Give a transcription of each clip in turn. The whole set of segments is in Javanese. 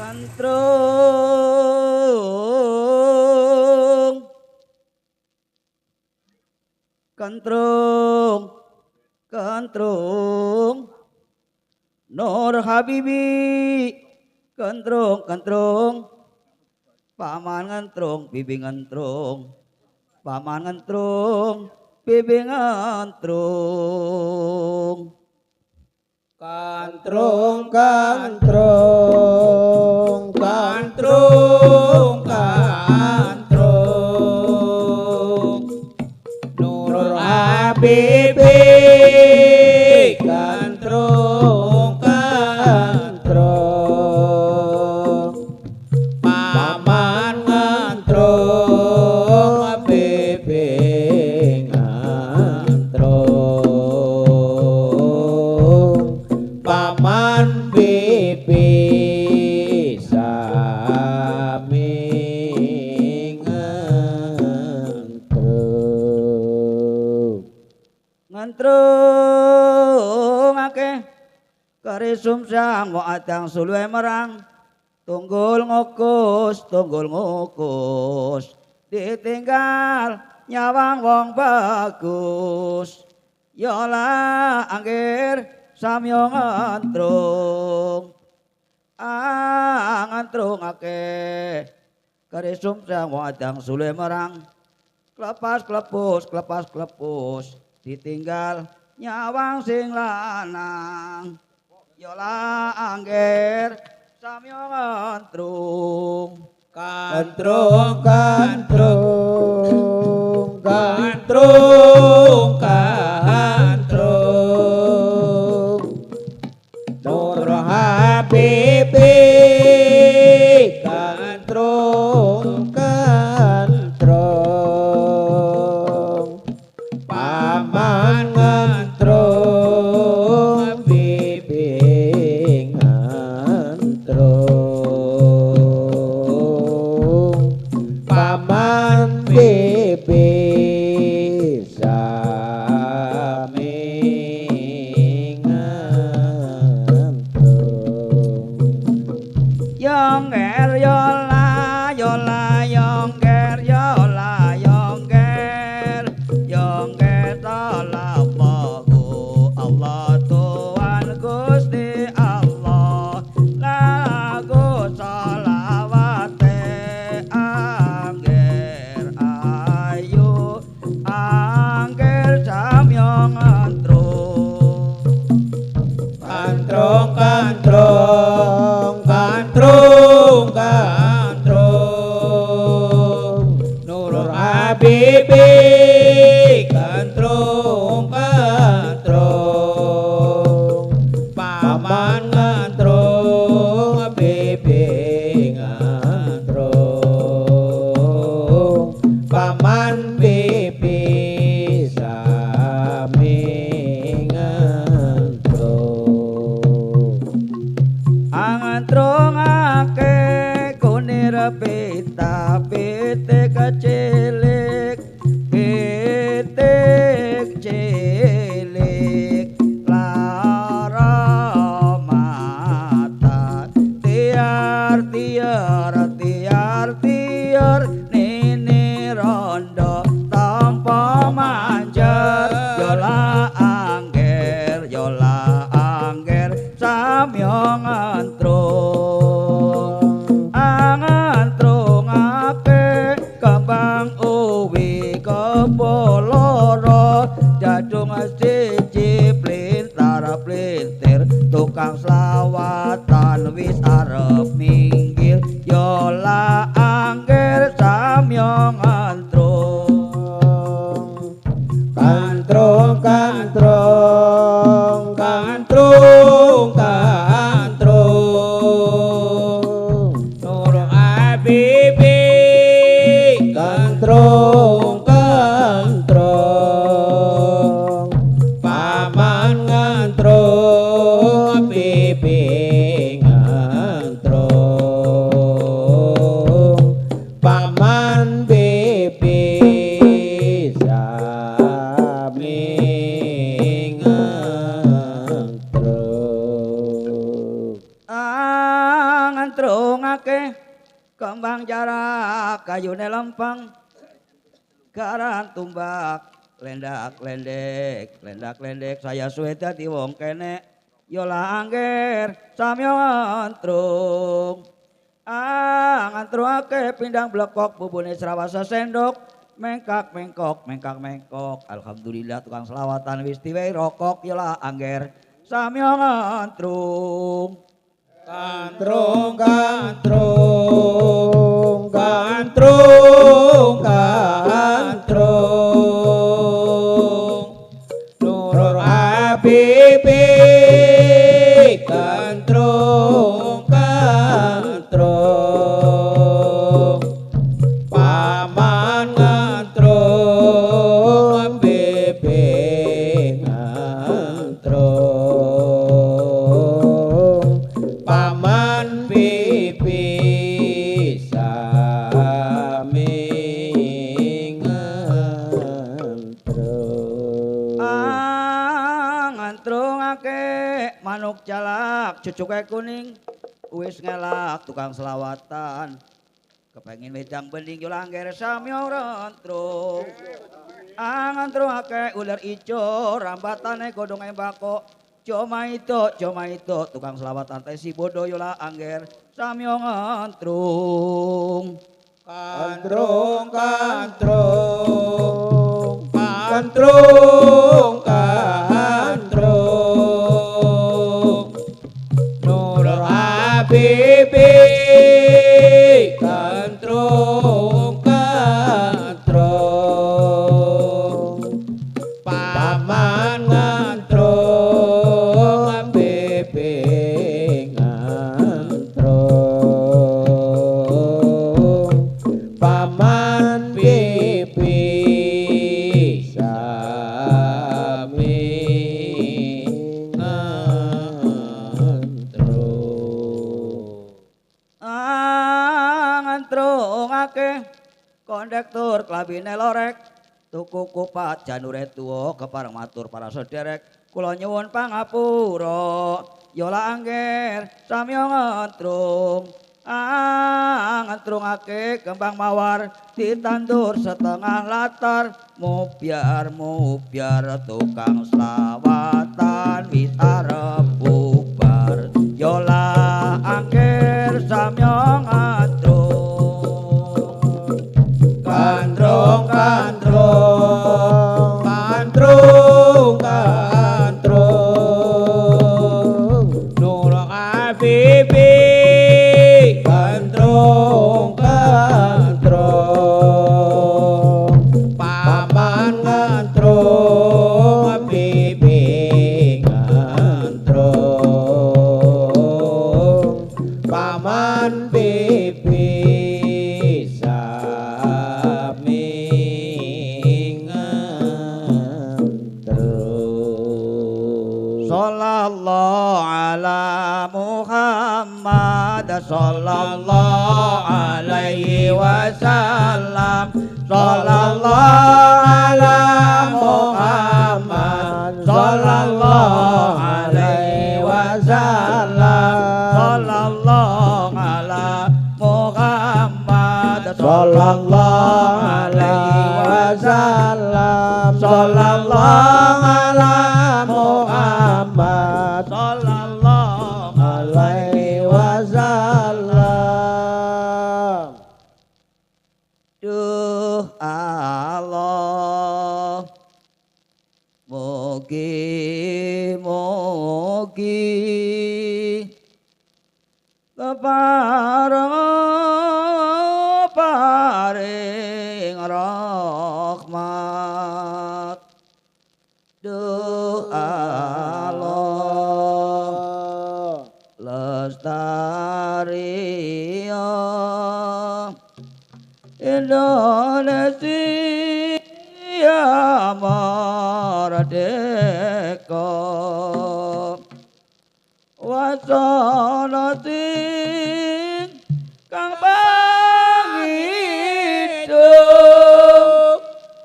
Kantrung Kantrung Kantrung Nur Habibi Kantrung Kantrung Paman ngantrung bibi ngantrung Paman ngantrung bibi ngantrung Kantrung kantrung kantrung kantrung Nur Habibi kantrung kantrung Paman ngantrung Habibi ngantrung Paman bibi sami ngantrung akeh kari sumsang wa adang sulwe merang tunggul ngukus ditinggal nyawang wong bagus yola anggir samyo ngantrung ngantrung akeh kari sumsang wa adang sulwe merang klepas klepus ditinggal nyawang sing lanang yola angger samyo ngantrung kantrung kantrung kantrung kantrung Nur Habibi kantrung kantrung Paman ngantrung bibi ngantrung Paman bibi sami ngantrung yongger yola yongger yola yongger Allahu Allah Tuhan Gusti Allah lagu salawate angger ayu angger samyo ngantrung kantrung kantrung kantrung kantrung Nur Habibi kantrung kantrung Paman ngantrung Habibi ngantrung Paman bibi sami ngantrung angantrung akeh kunir pita pitik cilik lara mata tiar nini rondo tanpa manjer yola angger samyo ngantrung angantrung akeh kembang uwi kepoloro jadung siji plintir tukang selawatan wis arep minggir yola angger samyo ngantrung kantrung kantrung kantrung kantrung Nur Habibi kantrung kantrung Paman ngantrung Habibi ngantrung Paman bibi sami ngantrung ngantrung kayune lempeng garan tumbak lendak-lendek lendak-lendek saya suwe dadi wong kene yola angger samyo ngantrung ngantrungake pindang blekok bubune srawasa sendok mengkak mengkok mengkak mengkok alhamdulillah tukang selawatan wis diwehi rokok yola angger samyo ngantrung Kantrung kantrung kantrung kantrung Nur Habibi kantrung kantrung Paman kantrung Habibi kantrung Paman pipi sami ngantrungake manuk jalak cucuke kuning wis ngelak tukang selawatan kepengin wedang bening yo langger samyo rentrung ngantrungake ular ijo rambatane godhonge mbako Coma itu tukang selawatan teh si bodoh yola angger samyo ngantrung kantrung kantrung kantrung kantrung Nur Habibi kantrung kantrung Paman kantrung Paman pipi sami ngantrungake kondektur klabine lorek tuku kupat janure tuwa kepareng matur para sederek kula nyuwun pangapura yola angger samya ngantrung ngantrungake kembang mawar ditandur setengah latar mubyar tukang selawatan wis arep bubar yola angger samya ngantrung kantrung kantrung kantrung kantrung Nur Habibi kantrung kantrung Paman kantrung Habibi kantrung Paman pipi Sallallahu ala Muhammad sallallahu alaihi wasallam sallallahu ala Muhammad sallallahu alaihi wasallam sallallahu ala Muhammad sallallahu alaihi wasallam sallallahu ala Muhammad sallallahu alaihi wasallam. Duh Allah mugi paring rahmat. Duh Allah lestari Indonesia merdeka wasana sing kang pangidung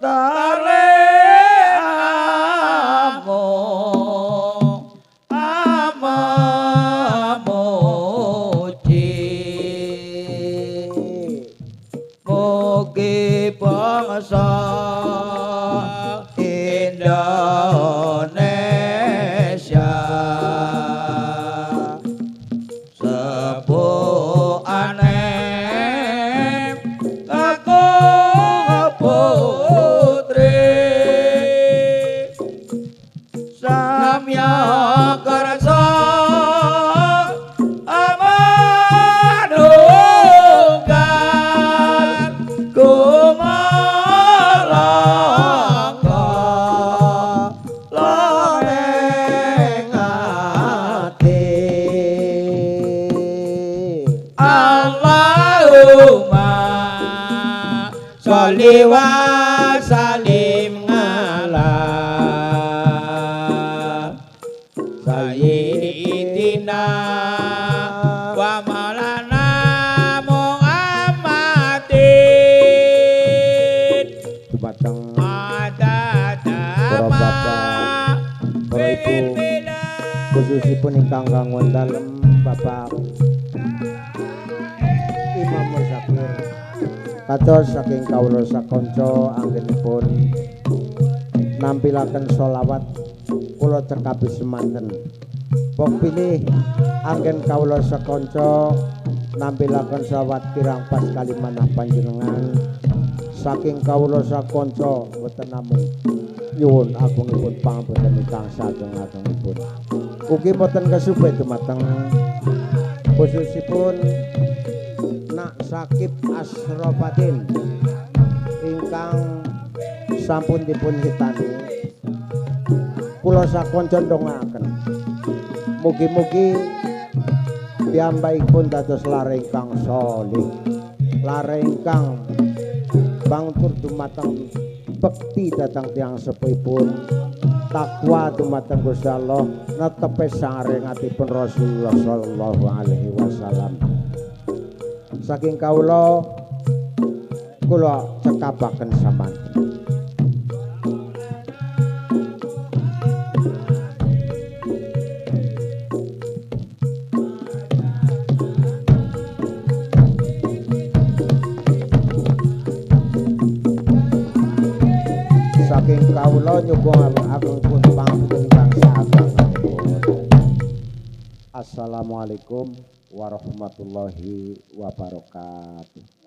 tare muji mugi bangsa Indonesia sepuane kakung putri samya karsa amanunggal kumalangka loreng ati Allahumma sholli wa salim ala sayyidina wa maulana Muhammadin dumateng ada para bapak, para ibu, khususipun ingkang kanggo dalem Bapak Imam Musyakir kados saking kawula sakanca anggenipun nampilaken sholawat kula cekapi semanten pok pilih anggen kawula sakanca nampilaken sholawat kirang pas kalimanah panjenengan saking kawula sakanca boten namung nyuwun agungipun pangapunten ingkang sageng-agengipun ugi boten kesupe dumateng khususipun Nak Sakib Asrofatin ingkang sampun dipun hitani kula sakonco ndongaaken mugi-mugi piyambakipun dados lare ingkang saleh lare ingkang bangtur dumateng bekti dhateng tiyang sepuhipun takwa dumateng Gusti Allah netepe sangarengatipun Rasulullah sallallahu alaihi wasallam saking kawula kula cekapaken samanten saking kawula nyuwun agungipun pangapunten ingkang sageng. Assalamualaikum warahmatullahi wabarakatuh.